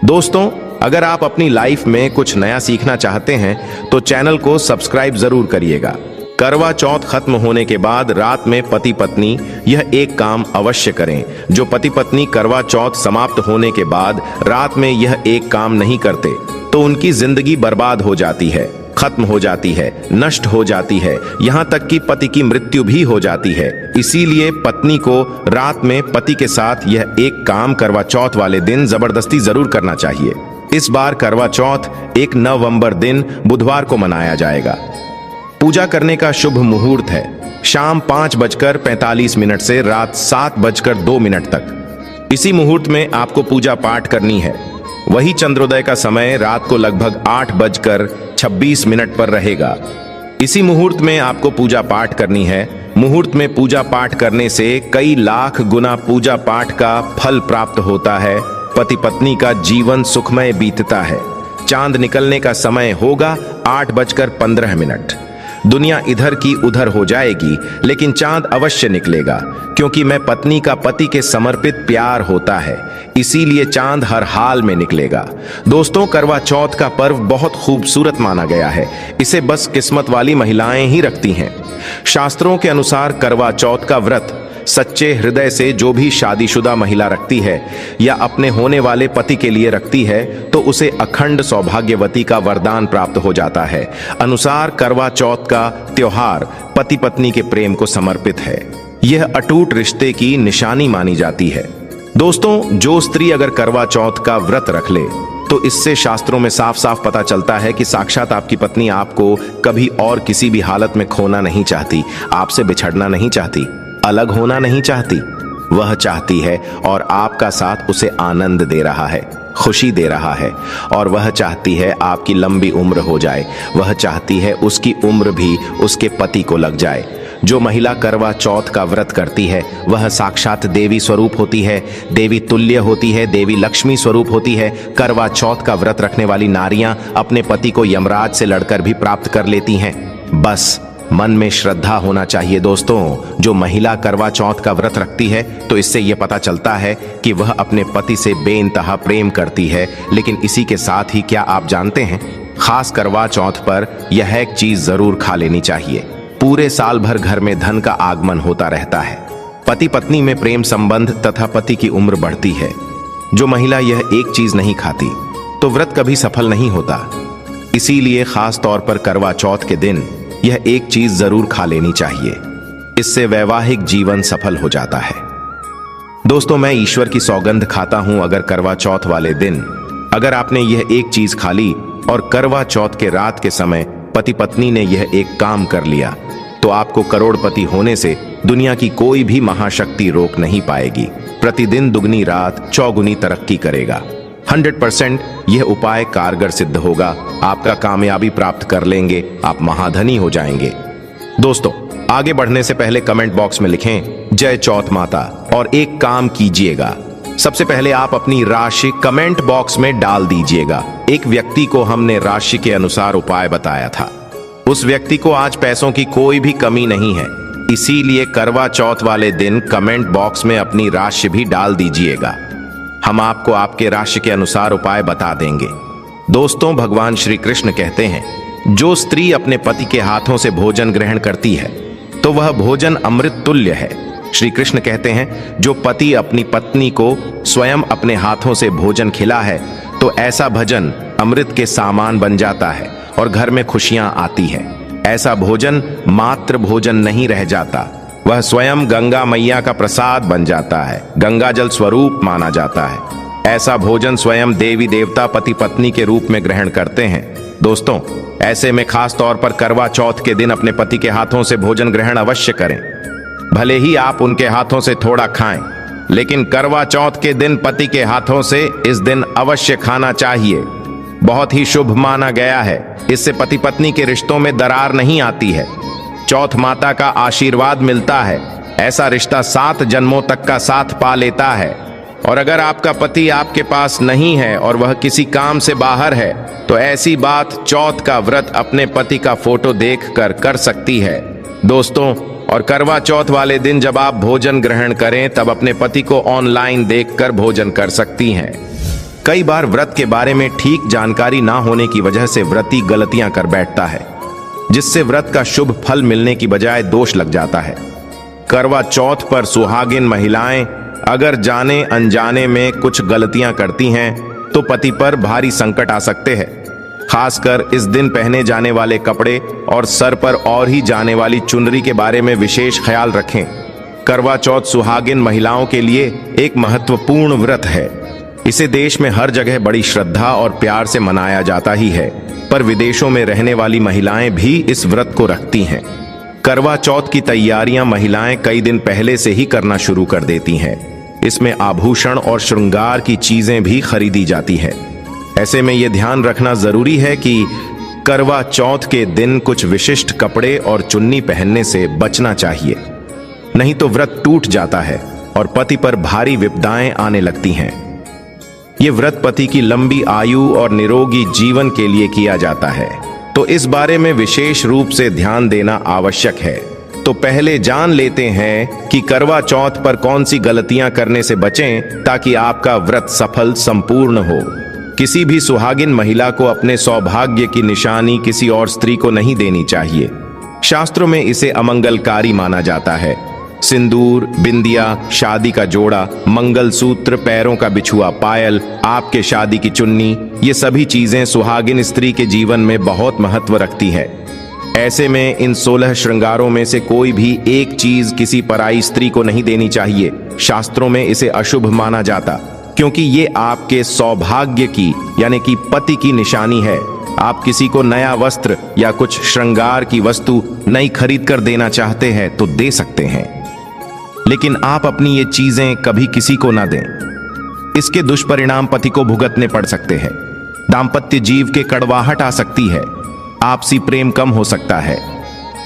दोस्तों, अगर आप अपनी लाइफ में कुछ नया सीखना चाहते हैं तो चैनल को सब्सक्राइब जरूर करिएगा। करवा चौथ खत्म होने के बाद रात में पति पत्नी यह एक काम अवश्य करें। जो पति पत्नी करवा चौथ समाप्त होने के बाद रात में यह एक काम नहीं करते तो उनकी जिंदगी बर्बाद हो जाती है, खत्म हो जाती है, नष्ट हो जाती है, यहाँ तक कि पति की मृत्यु भी हो जाती है। इसीलिए पत्नी को रात में पति के साथ यह एक काम करवा चौथ वाले दिन जबरदस्ती जरूर करना चाहिए। इस बार करवा चौथ 1 नवंबर दिन बुधवार को मनाया जाएगा। पूजा करने का शुभ मुहूर्त है शाम 5:45 से रात 7:02 तक। इसी मुहूर्त में आपको पूजा पाठ करनी है। वही चंद्रोदय का समय रात को लगभग 8:26 पर रहेगा। इसी मुहूर्त में आपको पूजा पाठ करनी है। मुहूर्त में पूजा पाठ करने से कई लाख गुना पूजा पाठ का फल प्राप्त होता है। पति पत्नी का जीवन सुखमय बीतता है। चांद निकलने का समय होगा 8:15। दुनिया इधर की उधर हो जाएगी लेकिन चांद अवश्य निकलेगा, क्योंकि मैं पत्नी का पति के समर्पित प्यार होता है, इसीलिए चांद हर हाल में निकलेगा। दोस्तों, करवा चौथ का पर्व बहुत खूबसूरत माना गया है। इसे बस किस्मत वाली महिलाएं ही रखती हैं। शास्त्रों के अनुसार करवा चौथ का व्रत सच्चे हृदय से जो भी शादीशुदा महिला रखती है या अपने होने वाले पति के लिए रखती है तो उसे अखंड सौभाग्यवती का वरदान प्राप्त हो जाता है। अनुसार करवा चौथ का त्योहार पति पत्नी के प्रेम को समर्पित है। यह अटूट रिश्ते की निशानी मानी जाती है। दोस्तों, जो स्त्री अगर करवा चौथ का व्रत रख ले तो इससे शास्त्रों में साफ साफ पता चलता है कि साक्षात आपकी पत्नी आपको कभी और किसी भी हालत में खोना नहीं चाहती, आपसे बिछड़ना नहीं चाहती, अलग होना नहीं चाहती। वह चाहती है और आपका साथ उसे आनंद दे रहा है, खुशी दे रहा है, और वह चाहती है आपकी लंबी उम्र हो जाए। वह चाहती है उसकी उम्र भी उसके पति को लग जाए। जो महिला करवा चौथ का व्रत करती है वह साक्षात देवी स्वरूप होती है, देवी तुल्य होती है, देवी लक्ष्मी स्वरूप होती है। करवा चौथ का व्रत रखने वाली नारियां अपने पति को यमराज से लड़कर भी प्राप्त कर लेती हैं। बस मन में श्रद्धा होना चाहिए। दोस्तों, जो महिला करवा चौथ का व्रत रखती है तो इससे यह पता चलता है कि वह अपने पति से बेइंतहा प्रेम करती है। लेकिन इसी के साथ ही क्या आप जानते हैं, खास करवा चौथ पर यह एक चीज जरूर खा लेनी चाहिए। पूरे साल भर घर में धन का आगमन होता रहता है। पति पत्नी में प्रेम संबंध तथा पति की उम्र बढ़ती है। जो महिला यह एक चीज नहीं खाती तो व्रत कभी सफल नहीं होता। इसीलिए खास तौर पर करवा चौथ के दिन यह एक चीज जरूर खा लेनी चाहिए। इससे वैवाहिक जीवन सफल हो जाता है। दोस्तों, मैं ईश्वर की सौगंध खाता हूं, अगर करवा चौथ वाले दिन अगर आपने यह एक चीज खा ली और करवा चौथ के रात के समय पति पत्नी ने यह एक काम कर लिया तो आपको करोड़पति होने से दुनिया की कोई भी महाशक्ति रोक नहीं पाएगी। प्रतिदिन दुगनी रात चौगुनी तरक्की करेगा। 100% यह उपाय कारगर सिद्ध होगा। आपका कामयाबी प्राप्त कर लेंगे, आप महाधनी हो जाएंगे। दोस्तों, आगे बढ़ने से पहले कमेंट बॉक्स में लिखें जय चौथ माता और एक काम कीजिएगा। सबसे पहले आप अपनी राशि कमेंट बॉक्स में डाल दीजिएगा। एक व्यक्ति को हमने राशि के अनुसार उपाय बताया था। उस व्यक्ति को आज पैसों की कोई भी कमी नहीं है, इसीलिए करवा चौथ वाले दिन कमेंट बॉक्स में अपनी राशि भी डाल दीजिएगा। हम आपको आपके राशि के अनुसार उपाय बता देंगे। दोस्तों, भगवान श्री कृष्ण कहते हैं, जो स्त्री अपने पति के हाथों से भोजन ग्रहण करती है तो वह भोजन अमृत तुल्य है। श्री कृष्ण कहते हैं, जो पति अपनी पत्नी को स्वयं अपने हाथों से भोजन खिला है तो ऐसा भोजन अमृत के सामान बन जाता है और घर में खुशियां आती है। ऐसा भोजन मात्र भोजन नहीं रह जाता, वह स्वयं गंगा मैया का प्रसाद बन जाता है, गंगा जल स्वरूप माना जाता है। ऐसा भोजन स्वयं देवी देवता पति पत्नी के रूप में ग्रहण करते हैं। दोस्तों, ऐसे में खास तौर पर करवा चौथ के दिन अपने पति के हाथों से भोजन ग्रहण अवश्य करें। भले ही आप उनके हाथों से थोड़ा खाएं, लेकिन करवा चौथ के दिन पति के हाथों से इस दिन अवश्य खाना चाहिए। बहुत ही शुभ माना गया है। इससे पति पत्नी के रिश्तों में दरार नहीं आती है। चौथ माता का आशीर्वाद मिलता है। ऐसा रिश्ता 7 जन्मों तक का साथ पा लेता है। और अगर आपका पति आपके पास नहीं है और वह किसी काम से बाहर है तो ऐसी बात चौथ का व्रत अपने पति का फोटो देखकर कर सकती है। दोस्तों, और करवा चौथ वाले दिन जब आप भोजन ग्रहण करें तब अपने पति को ऑनलाइन देखकर भोजन कर सकती हैं। कई बार व्रत के बारे में ठीक जानकारी ना होने की वजह से व्रती गलतियां कर बैठता है, जिससे व्रत का शुभ फल मिलने की बजाय दोष लग जाता है। करवा चौथ पर सुहागिन महिलाएं अगर जाने अनजाने में कुछ गलतियां करती हैं तो पति पर भारी संकट आ सकते हैं। खासकर इस दिन पहने जाने वाले कपड़े और सर पर और ही जाने वाली चुनरी के बारे में विशेष ख्याल रखें। करवा चौथ सुहागिन महिलाओं के लिए एक महत्वपूर्ण व्रत है। इसे देश में हर जगह बड़ी श्रद्धा और प्यार से मनाया जाता ही है, पर विदेशों में रहने वाली महिलाएं भी इस व्रत को रखती हैं। करवा चौथ की तैयारियां महिलाएं कई दिन पहले से ही करना शुरू कर देती हैं। इसमें आभूषण और श्रृंगार की चीजें भी खरीदी जाती है। ऐसे में यह ध्यान रखना जरूरी है कि करवा चौथ के दिन कुछ विशिष्ट कपड़े और चुन्नी पहनने से बचना चाहिए, नहीं तो व्रत टूट जाता है और पति पर भारी विपदाएं आने लगती हैं। ये व्रत पति की लंबी आयु और निरोगी जीवन के लिए किया जाता है, तो इस बारे में विशेष रूप से ध्यान देना आवश्यक है। तो पहले जान लेते हैं कि करवा चौथ पर कौन सी गलतियां करने से बचें ताकि आपका व्रत सफल संपूर्ण हो। किसी भी सुहागिन महिला को अपने सौभाग्य की निशानी किसी और स्त्री को नहीं देनी चाहिए। शास्त्रों में इसे अमंगलकारी माना जाता है। सिंदूर, बिंदिया, शादी का जोड़ा, मंगलसूत्र, पैरों का बिछुआ पायल, आपके शादी की चुन्नी, ये सभी चीजें सुहागिन स्त्री के जीवन में बहुत महत्व रखती है। ऐसे में इन 16 श्रृंगारों में से कोई भी एक चीज किसी पराई स्त्री को नहीं देनी चाहिए। शास्त्रों में इसे अशुभ माना जाता, क्योंकि ये आपके सौभाग्य की यानी कि पति की निशानी है। आप किसी को नया वस्त्र या कुछ श्रृंगार की वस्तु नई खरीद कर देना चाहते हैं तो दे सकते हैं, लेकिन आप अपनी ये चीजें कभी किसी को ना दें। इसके दुष्परिणाम पति को भुगतने पड़ सकते हैं। दाम्पत्य जीव के कड़वाहट आ सकती है, आपसी प्रेम कम हो सकता है।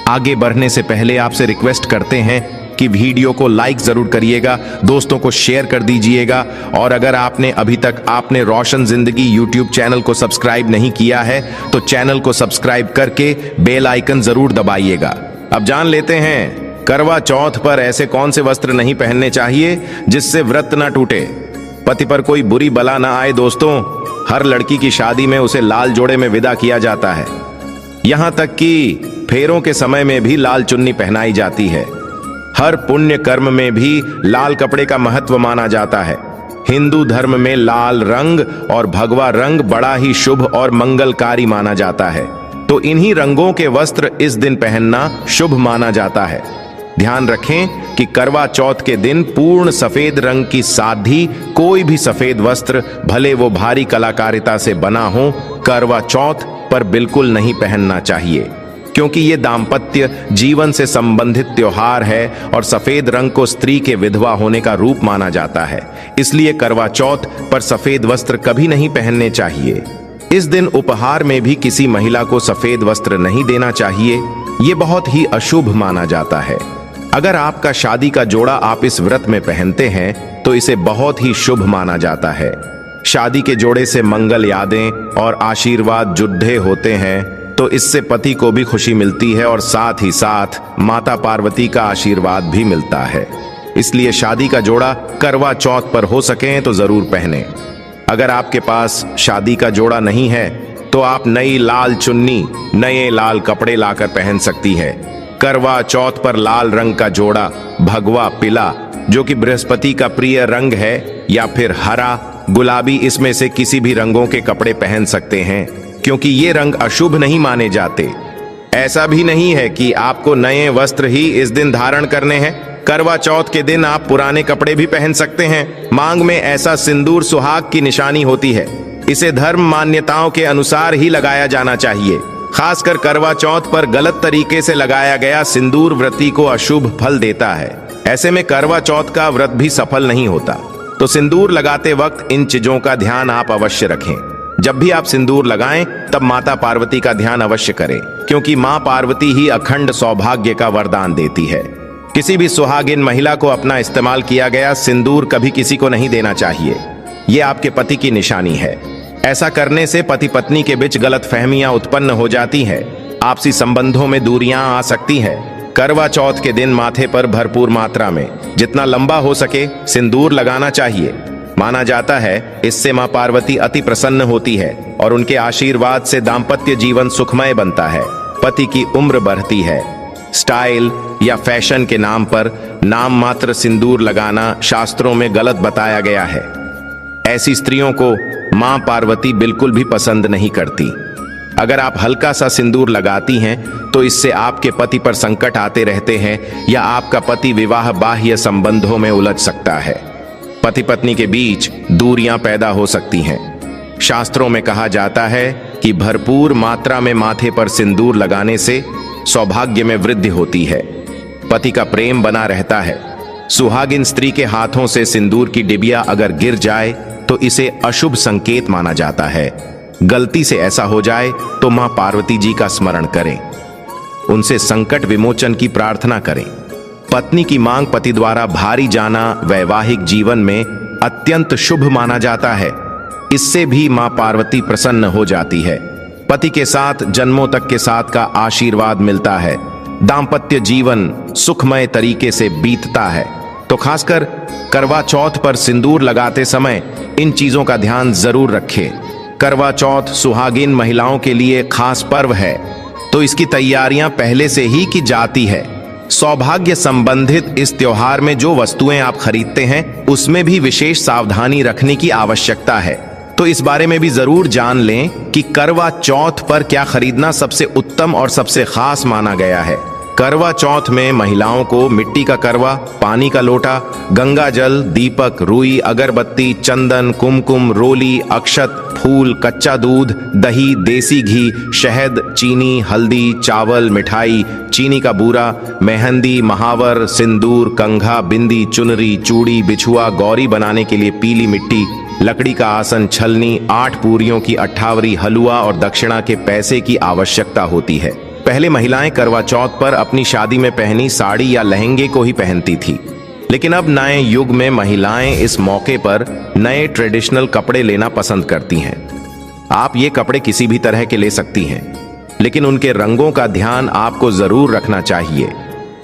आगे बढ़ने से पहले आपसे रिक्वेस्ट करते हैं कि वीडियो को लाइक जरूर करिएगा, दोस्तों को शेयर कर दीजिएगा, और अगर आपने अभी तक आपने रोशन जिंदगी यूट्यूब चैनल को सब्सक्राइब नहीं किया है तो चैनल को सब्सक्राइब करके बेल आइकन जरूर दबाइएगा। अब जान लेते हैं करवा चौथ पर ऐसे कौन से वस्त्र नहीं पहनने चाहिए जिससे व्रत ना टूटे, पति पर कोई बुरी बला ना आए। दोस्तों, हर लड़की की शादी में उसे लाल जोड़े में विदा किया जाता है, यहां तक कि फेरों के समय में भी लाल चुन्नी पहनाई जाती है। हर पुण्य कर्म में भी लाल कपड़े का महत्व माना जाता है। हिंदू धर्म में लाल रंग और भगवा रंग बड़ा ही शुभ और मंगलकारी माना जाता है, तो इन्हीं रंगों के वस्त्र इस दिन पहनना शुभ माना जाता है। ध्यान रखें कि करवा चौथ के दिन पूर्ण सफेद रंग की साधी कोई भी सफेद वस्त्र, भले वो भारी कलाकारिता से बना हो, करवा चौथ पर बिल्कुल नहीं पहनना चाहिए, क्योंकि ये दाम्पत्य जीवन से संबंधित त्योहार है और सफेद रंग को स्त्री के विधवा होने का रूप माना जाता है। इसलिए करवा चौथ पर सफेद वस्त्र कभी नहीं पहनने चाहिए। इस दिन उपहार में भी किसी महिला को सफेद वस्त्र नहीं देना चाहिए, ये बहुत ही अशुभ माना जाता है। अगर आपका शादी का जोड़ा आप इस व्रत में पहनते हैं तो इसे बहुत ही शुभ माना जाता है। शादी के जोड़े से मंगल यादें और आशीर्वाद जुड़े होते हैं, तो इससे पति को भी खुशी मिलती है और साथ ही साथ माता पार्वती का आशीर्वाद भी मिलता है। इसलिए शादी का जोड़ा करवा चौथ पर हो सके तो जरूर पहने। अगर आपके पास शादी का जोड़ा नहीं है तो आप नई लाल चुन्नी, नए लाल कपड़े लाकर पहन सकती है। करवा चौथ पर लाल रंग का जोड़ा, भगवा, पीला जो कि बृहस्पति का प्रिय रंग है, या फिर हरा, गुलाबी, इसमें से किसी भी रंगों के कपड़े पहन सकते हैं, क्योंकि ये रंग अशुभ नहीं माने जाते। ऐसा भी नहीं है कि आपको नए वस्त्र ही इस दिन धारण करने हैं। करवा चौथ के दिन आप पुराने कपड़े भी पहन सकते हैं। मांग में ऐसा सिंदूर सुहाग की निशानी होती है, इसे धर्म मान्यताओं के अनुसार ही लगाया जाना चाहिए। खासकर करवा चौथ पर गलत तरीके से लगाया गया सिंदूर व्रती को अशुभ फल देता है। ऐसे में करवा चौथ का व्रत भी सफल नहीं होता। तो सिंदूर लगाते वक्त इन चीजों का ध्यान आप अवश्य रखें। जब भी आप सिंदूर लगाएं तब माता पार्वती का ध्यान अवश्य करें, क्योंकि मां पार्वती ही अखंड सौभाग्य का वरदान देती है। किसी भी सुहागिन महिला को अपना इस्तेमाल किया गया सिंदूर कभी किसी को नहीं देना चाहिए। ये आपके पति की निशानी है। ऐसा करने से पति पत्नी के बीच गलतफहमियां उत्पन्न हो जाती है, आपसी संबंधों में दूरियां आ सकती है। करवा चौथ के दिन माथे पर भरपूर मात्रा में जितना लंबा हो सके सिंदूर लगाना चाहिए। माना जाता है इससे मां पार्वती अति प्रसन्न होती है और उनके आशीर्वाद से दाम्पत्य जीवन सुखमय बनता है, पति की उम्र बढ़ती है। स्टाइल या फैशन के नाम पर नाम मात्र सिंदूर लगाना शास्त्रों में गलत बताया गया है। ऐसी स्त्रियों को मां पार्वती बिल्कुल भी पसंद नहीं करती। अगर आप हल्का सा सिंदूर लगाती हैं तो इससे आपके पति पर संकट आते रहते हैं या आपका पति विवाह बाह्य संबंधों में उलझ सकता है। पति पत्नी के बीच दूरियां पैदा हो सकती हैं। शास्त्रों में कहा जाता है कि भरपूर मात्रा में माथे पर सिंदूर लगाने से सौभाग्य में वृद्धि होती है, पति का प्रेम बना रहता है। सुहागिन स्त्री के हाथों से सिंदूर की डिबिया अगर गिर जाए तो इसे अशुभ संकेत माना जाता है। गलती से ऐसा हो जाए तो मां पार्वती जी का स्मरण करें, उनसे संकट विमोचन की प्रार्थना करें। पत्नी की मांग पति द्वारा भारी जाना वैवाहिक जीवन में अत्यंत शुभ माना जाता है। इससे भी मां पार्वती प्रसन्न हो जाती है। पति के साथ जन्मों तक के साथ का आशीर्वाद मिलता है। दाम्पत्य जीवन सुखमय तरीके से बीतता है। तो खासकर करवा चौथ पर सिंदूर लगाते समय इन चीजों का ध्यान जरूर रखें। करवा चौथ सुहागिन महिलाओं के लिए खास पर्व है, तो इसकी तैयारियां पहले से ही की जाती है। सौभाग्य संबंधित इस त्योहार में जो वस्तुएं आप खरीदते हैं उसमें भी विशेष सावधानी रखने की आवश्यकता है। तो इस बारे में भी जरूर जान लें कि करवा चौथ पर क्या खरीदना सबसे उत्तम और सबसे खास माना गया है। करवा चौथ में महिलाओं को मिट्टी का करवा, पानी का लोटा, गंगा जल, दीपक, रुई, अगरबत्ती, चंदन, कुमकुम, रोली, अक्षत, फूल, कच्चा दूध, दही, देसी घी, शहद, चीनी, हल्दी, चावल, मिठाई, चीनी का बूरा, मेहंदी, महावर, सिंदूर, कंघा, बिंदी, चुनरी, चूड़ी, बिछुआ, गौरी बनाने के लिए पीली मिट्टी, लकड़ी का आसन, छलनी, 8 पूरियों की अट्ठावरी, हलवा और दक्षिणा के पैसे की आवश्यकता होती है। पहले महिलाएं करवा चौथ पर अपनी शादी में पहनी साड़ी या लहंगे को ही पहनती थी, लेकिन अब नए युग में महिलाएं इस मौके पर नए ट्रेडिशनल कपड़े लेना पसंद करती हैं। आप ये कपड़े किसी भी तरह के ले सकती हैं, लेकिन उनके रंगों का ध्यान आपको जरूर रखना चाहिए।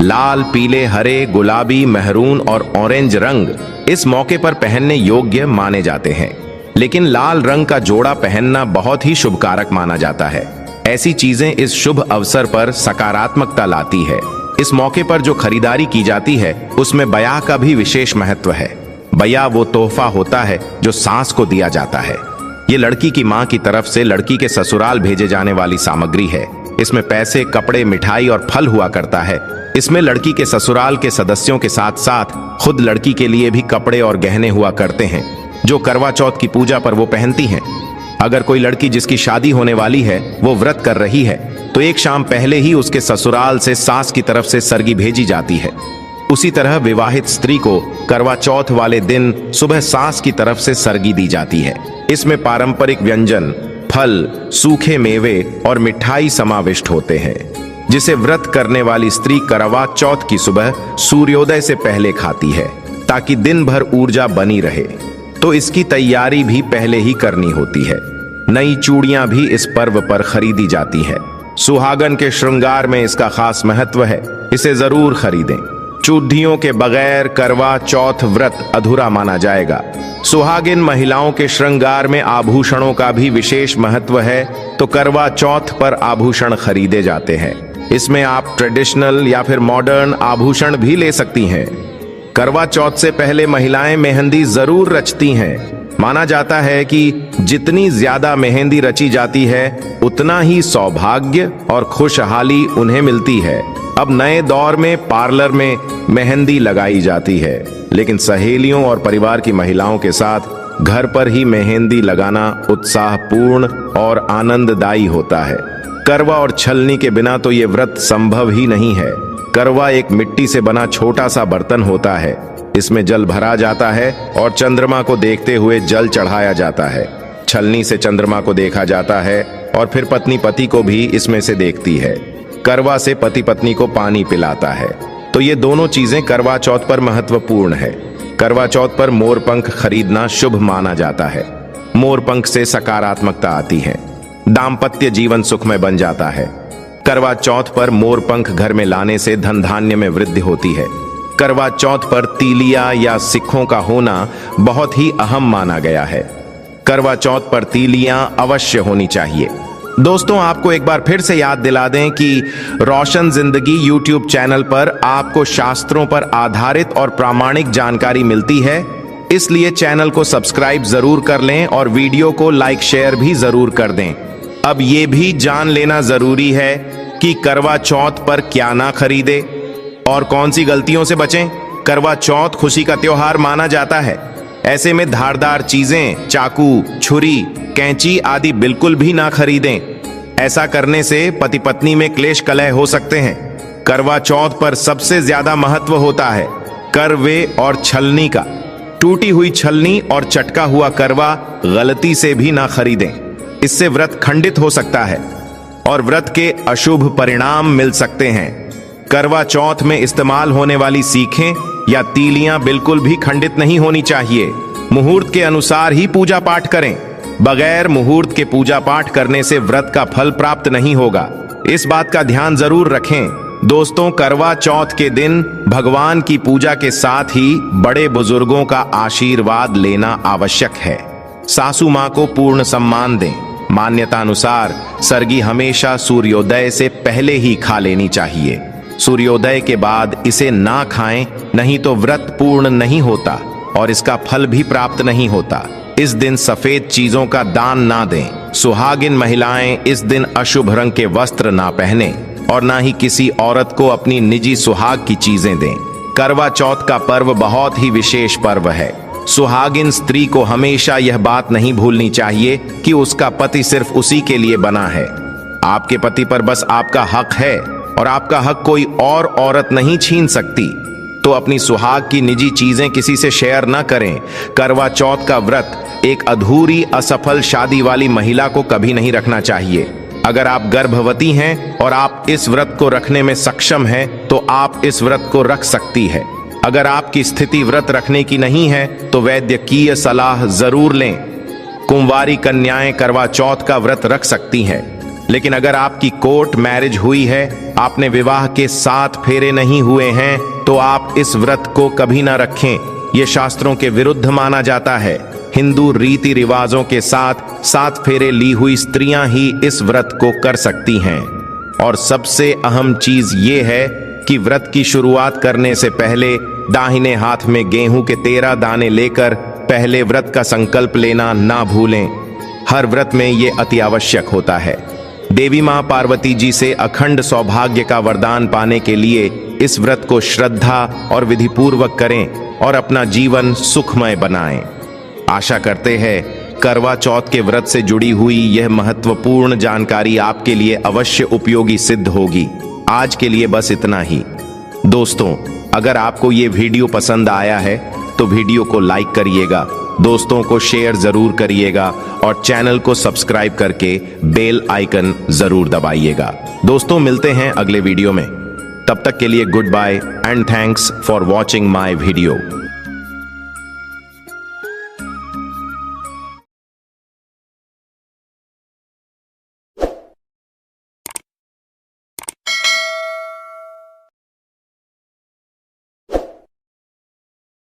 लाल, पीले, हरे, गुलाबी, मेहरून और ऑरेंज रंग इस मौके पर पहनने योग्य माने जाते हैं, लेकिन लाल रंग का जोड़ा पहनना बहुत ही शुभकारक माना जाता है। ऐसी चीजें इस शुभ अवसर पर सकारात्मकता लाती है। इस मौके पर जो खरीदारी की जाती है उसमें बयाह का भी विशेष महत्व है। बयाह वो तोहफा होता है जो सास को दिया जाता है। ये लड़की की मां की तरफ से लड़की के ससुराल भेजे जाने वाली सामग्री है। इसमें पैसे, कपड़े, मिठाई और फल हुआ करता है। इसमें लड़की के ससुराल के सदस्यों के साथ साथ खुद लड़की के लिए भी कपड़े और गहने हुआ करते हैं, जो करवा चौथ की पूजा पर वो पहनती हैं। अगर कोई लड़की जिसकी शादी होने वाली है वो व्रत कर रही है तो एक शाम पहले ही उसके ससुराल से सास की तरफ से सरगी भेजी जाती है। उसी तरह विवाहित स्त्री को करवा चौथ वाले दिन सुबह सास की तरफ से सरगी दी जाती है। इसमें पारंपरिक व्यंजन, फल, सूखे मेवे और मिठाई समाविष्ट होते हैं, जिसे व्रत करने वाली स्त्री करवा चौथ की सुबह सूर्योदय से पहले खाती है ताकि दिन भर ऊर्जा बनी रहे। तो इसकी तैयारी भी पहले ही करनी होती है। नई चूड़ियां भी इस पर्व पर खरीदी जाती है। सुहागन के श्रृंगार में इसका खास महत्व है, इसे जरूर खरीदें। चूड़ियों के बगैर करवा चौथ व्रत अधूरा माना जाएगा। सुहागिन महिलाओं के श्रृंगार में आभूषणों का भी विशेष महत्व है, तो करवा चौथ पर आभूषण खरीदे जाते हैं। इसमें आप ट्रेडिशनल या फिर मॉडर्न आभूषण भी ले सकती हैं। करवा चौथ से पहले महिलाएं मेहंदी जरूर रचती हैं। माना जाता है कि जितनी ज्यादा मेहंदी रची जाती है उतना ही सौभाग्य और खुशहाली उन्हें मिलती है। अब नए दौर में पार्लर में मेहंदी लगाई जाती है, लेकिन सहेलियों और परिवार की महिलाओं के साथ घर पर ही मेहंदी लगाना उत्साहपूर्ण और आनंददायी होता है। करवा और छलनी के बिना तो ये व्रत संभव ही नहीं है। करवा एक मिट्टी से बना छोटा सा बर्तन होता है। इसमें जल भरा जाता है और चंद्रमा को देखते हुए जल चढ़ाया जाता है। छलनी से चंद्रमा को देखा जाता है और फिर पत्नी पति को भी इसमें से देखती है। करवा से पति पत्नी को पानी पिलाता है। तो ये दोनों चीजें करवा चौथ पर महत्वपूर्ण है। करवा चौथ पर मोरपंख खरीदना शुभ माना जाता है। मोरपंख से सकारात्मकता आती है, दाम्पत्य जीवन सुखमय बन जाता है। करवा चौथ पर मोरपंख घर में लाने से धन धान्य में वृद्धि होती है। करवा चौथ पर तीलिया या सिक्कों का होना बहुत ही अहम माना गया है। करवा चौथ पर तीलियां अवश्य होनी चाहिए। दोस्तों, आपको एक बार फिर से याद दिला दें कि रोशन जिंदगी यूट्यूब चैनल पर आपको शास्त्रों पर आधारित और प्रामाणिक जानकारी मिलती है, इसलिए चैनल को सब्सक्राइब जरूर कर लें और वीडियो को लाइक शेयर भी जरूर कर दें। अब ये भी जान लेना जरूरी है कि करवा चौथ पर क्या ना खरीदे और कौन सी गलतियों से बचें। करवा चौथ खुशी का त्योहार माना जाता है, ऐसे में धारदार चीजें, चाकू, छुरी, कैंची आदि बिल्कुल भी ना खरीदें। ऐसा करने से पति पत्नी में क्लेश कलह हो सकते हैं। करवा चौथ पर सबसे ज्यादा महत्व होता है करवे और छलनी का। टूटी हुई छलनी और चटका हुआ करवा गलती से भी ना खरीदें, इससे व्रत खंडित हो सकता है और व्रत के अशुभ परिणाम मिल सकते हैं। करवा चौथ में इस्तेमाल होने वाली सीखें या तीलियां बिल्कुल भी खंडित नहीं होनी चाहिए। मुहूर्त के अनुसार ही पूजा पाठ करें। बगैर मुहूर्त के पूजा पाठ करने से व्रत का फल प्राप्त नहीं होगा, इस बात का ध्यान जरूर रखें। दोस्तों, करवा चौथ के दिन भगवान की पूजा के साथ ही बड़े बुजुर्गों का आशीर्वाद लेना आवश्यक है। सासू मां को पूर्ण सम्मान दें। मान्यता अनुसार सरगी हमेशा सूर्योदय से पहले ही खा लेनी चाहिए। सूर्योदय के बाद इसे ना खाएं, नहीं तो व्रत पूर्ण नहीं होता और इसका फल भी प्राप्त नहीं होता। इस दिन सफेद चीजों का दान ना दें। सुहागिन महिलाएं इस दिन अशुभ रंग के वस्त्र ना पहने और ना ही किसी औरत को अपनी निजी सुहाग की चीजें दें। करवा चौथ का पर्व बहुत ही विशेष पर्व है। सुहागिन स्त्री को हमेशा यह बात नहीं भूलनी चाहिए कि उसका पति सिर्फ उसी के लिए बना है। आपके पति पर बस आपका हक है और आपका हक कोई और औरत नहीं छीन सकती। तो अपनी सुहाग की निजी चीजें किसी से शेयर न करें। करवा चौथ का व्रत एक अधूरी असफल शादी वाली महिला को कभी नहीं रखना चाहिए। अगर आप गर्भवती हैं और आप इस व्रत को रखने में सक्षम हैं, तो आप इस व्रत को रख सकती है। अगर आपकी स्थिति व्रत रखने की नहीं है तो वैद्यकीय सलाह जरूर लें। कुंवारी कन्याएं करवा चौथ का व्रत रख सकती हैं, लेकिन अगर आपकी कोर्ट मैरिज हुई है, आपने विवाह के 7 फेरे नहीं हुए हैं, तो आप इस व्रत को कभी ना रखें। यह शास्त्रों के विरुद्ध माना जाता है। हिंदू रीति रिवाजों के साथ 7 फेरे ली हुई स्त्रियां ही इस व्रत को कर सकती हैं। और सबसे अहम चीज ये है कि व्रत की शुरुआत करने से पहले दाहिने हाथ में गेहूं के 13 दाने लेकर पहले व्रत का संकल्प लेना ना भूलें। हर व्रत में ये अति आवश्यक होता है। देवी मां पार्वती जी से अखंड सौभाग्य का वरदान पाने के लिए इस व्रत को श्रद्धा और विधिपूर्वक करें और अपना जीवन सुखमय बनाएं। आशा करते हैं करवा चौथ के व्रत से जुड़ी हुई यह महत्वपूर्ण जानकारी आपके लिए अवश्य उपयोगी सिद्ध होगी। आज के लिए बस इतना ही। दोस्तों, अगर आपको ये वीडियो पसंद आया है तो वीडियो को लाइक करिएगा, दोस्तों को शेयर जरूर करिएगा और चैनल को सब्सक्राइब करके बेल आइकन जरूर दबाइएगा। दोस्तों, मिलते हैं अगले वीडियो में। तब तक के लिए good bye and thanks for watching my video.